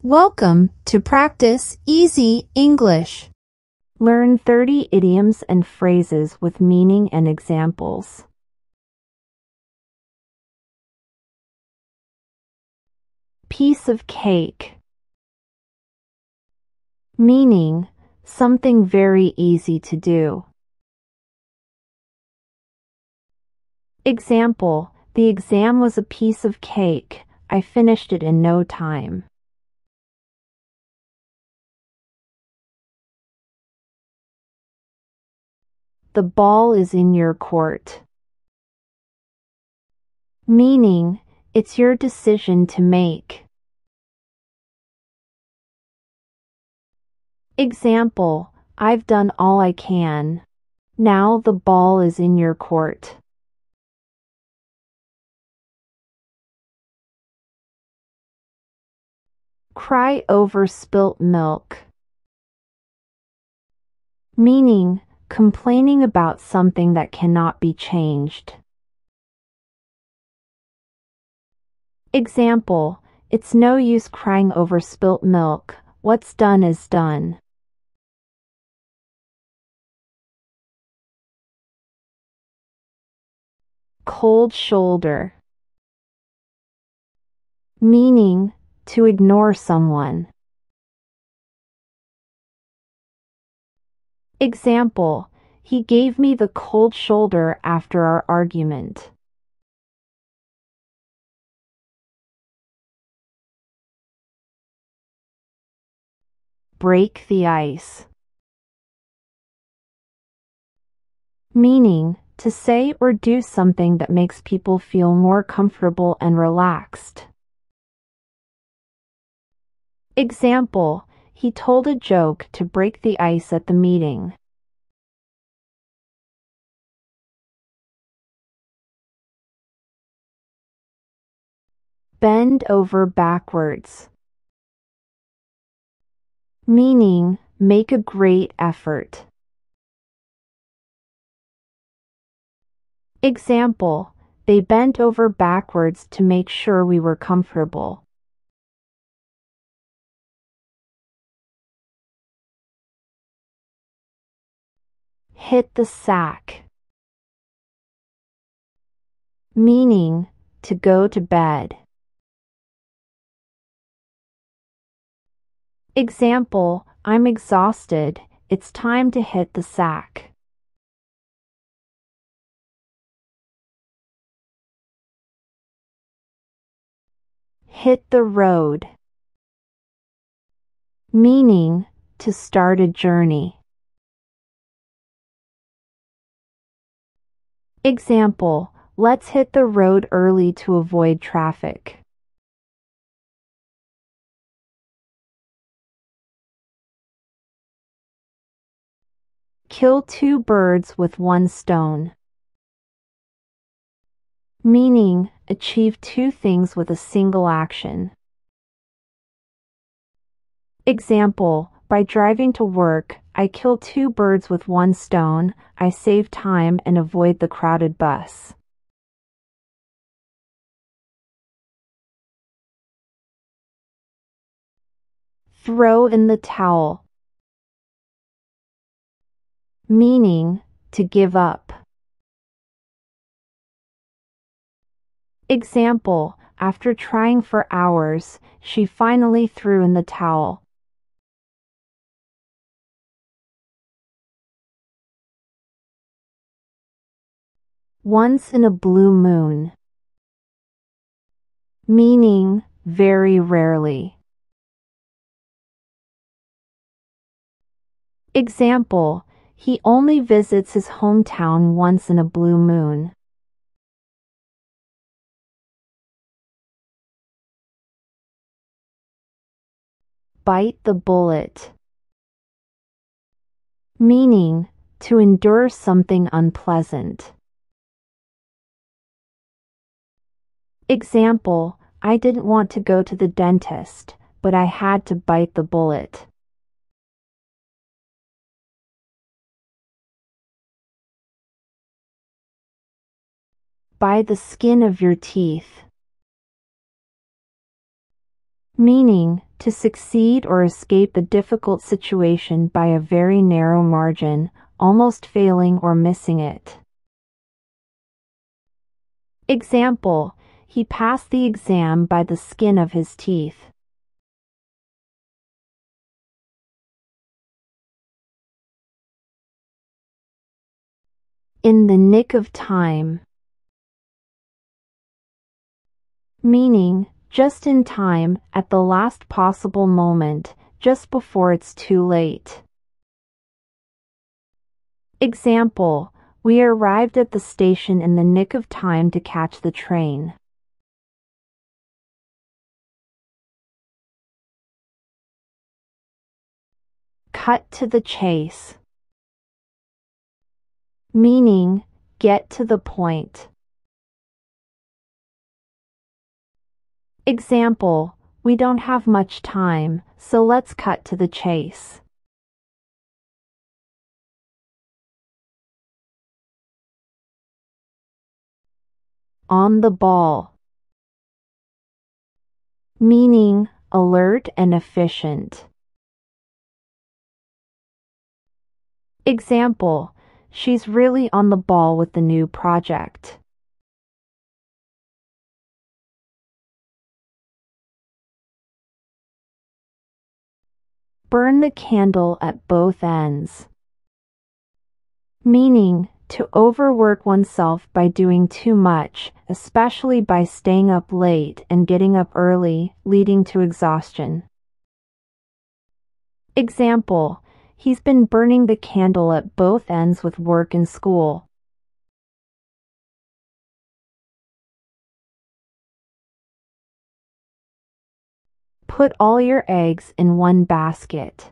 Welcome to Practice Easy English. Learn 30 idioms and phrases with meaning and examples. Piece of cake. Meaning, something very easy to do. Example, the exam was a piece of cake. I finished it in no time. The ball is in your court. Meaning, it's your decision to make. Example, I've done all I can. Now the ball is in your court. Cry over spilt milk. Meaning, complaining about something that cannot be changed. Example, it's no use crying over spilt milk. What's done is done. Cold shoulder. Meaning, to ignore someone. Example, he gave me the cold shoulder after our argument. Break the ice. Meaning, to say or do something that makes people feel more comfortable and relaxed. Example, he told a joke to break the ice at the meeting. Bend over backwards. Meaning, make a great effort. Example, they bent over backwards to make sure we were comfortable. Hit the sack. Meaning, to go to bed. Example, I'm exhausted. It's time to hit the sack. Hit the road. Meaning, to start a journey. Example, let's hit the road early to avoid traffic. Kill two birds with one stone. Meaning, achieve two things with a single action. Example, by driving to work, I kill two birds with one stone. I save time and avoid the crowded bus. Throw in the towel. Meaning, to give up. Example, after trying for hours, she finally threw in the towel. Once in a blue moon. Meaning, very rarely. Example, he only visits his hometown once in a blue moon. Bite the bullet. Meaning, to endure something unpleasant. Example, I didn't want to go to the dentist, but I had to bite the bullet. By the skin of your teeth. Meaning, to succeed or escape a difficult situation by a very narrow margin, almost failing or missing it. Example, he passed the exam by the skin of his teeth. In the nick of time. Meaning, just in time, at the last possible moment, just before it's too late. Example, we arrived at the station in the nick of time to catch the train. Cut to the chase. Meaning, get to the point. Example, we don't have much time, so let's cut to the chase. On the ball. Meaning, alert and efficient. Example, she's really on the ball with the new project. Burn the candle at both ends. Meaning, to overwork oneself by doing too much, especially by staying up late and getting up early, leading to exhaustion. Example, he's been burning the candle at both ends with work and school. Put all your eggs in one basket.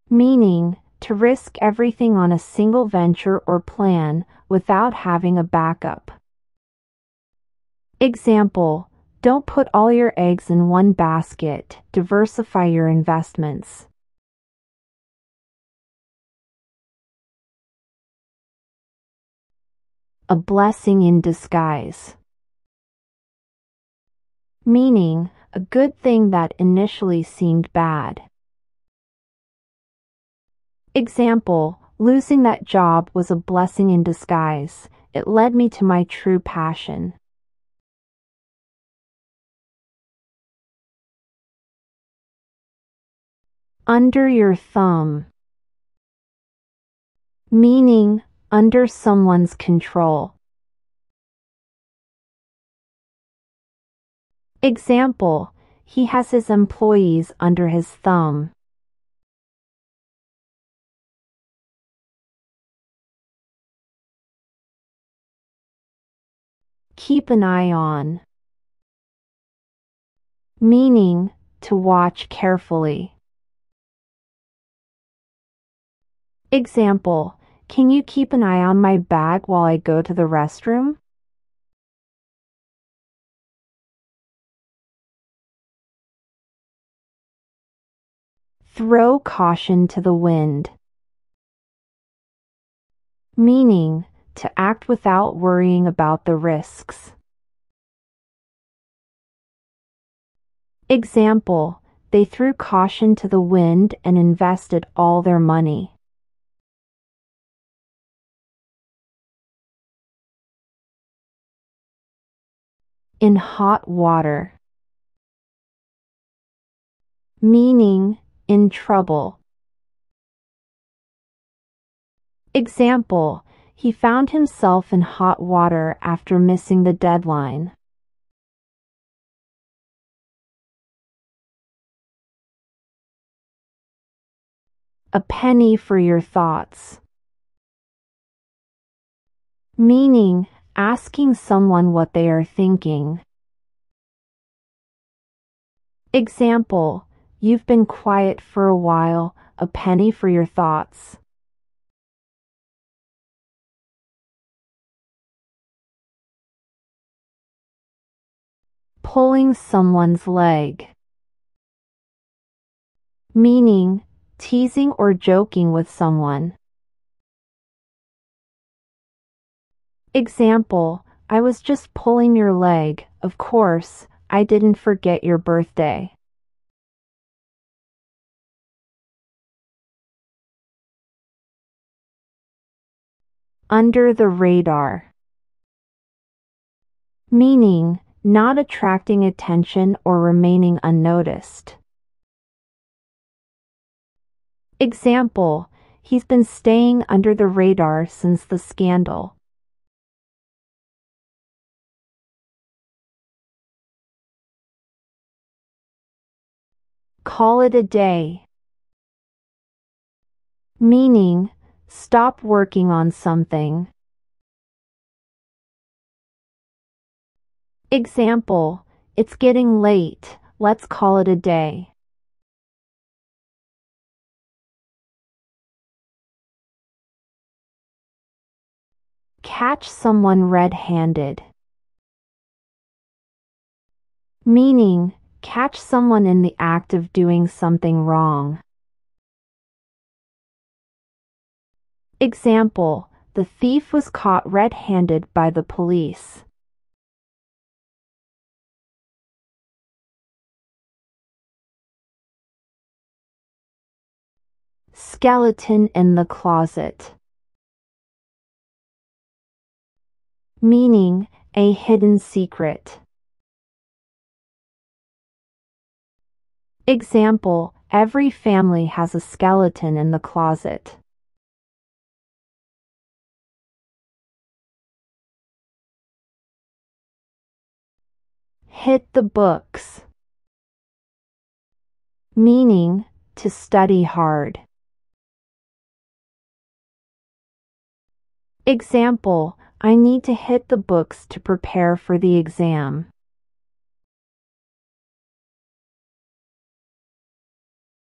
Meaning, to risk everything on a single venture or plan without having a backup. Example, don't put all your eggs in one basket, diversify your investments. A blessing in disguise. Meaning, a good thing that initially seemed bad. Example, losing that job was a blessing in disguise. It led me to my true passion. Under your thumb. Meaning, under someone's control. Example, he has his employees under his thumb. Keep an eye on. Meaning, to watch carefully. Example, can you keep an eye on my bag while I go to the restroom? Throw caution to the wind. Meaning, to act without worrying about the risks. Example, they threw caution to the wind and invested all their money. In hot water. Meaning, in trouble. Example, he found himself in hot water after missing the deadline. A penny for your thoughts. Meaning, asking someone what they are thinking. Example, you've been quiet for a while, a penny for your thoughts. Pulling someone's leg. Meaning, teasing or joking with someone. Example, I was just pulling your leg, of course, I didn't forget your birthday. Under the radar. Meaning, not attracting attention or remaining unnoticed. Example, he's been staying under the radar since the scandal. Call it a day. Meaning, stop working on something. Example, it's getting late, let's call it a day. Catch someone red-handed. Meaning, catch someone in the act of doing something wrong. Example, the thief was caught red-handed by the police. Skeleton in the closet. Meaning, a hidden secret. Example, every family has a skeleton in the closet. Hit the books. Meaning, to study hard. Example, I need to hit the books to prepare for the exam.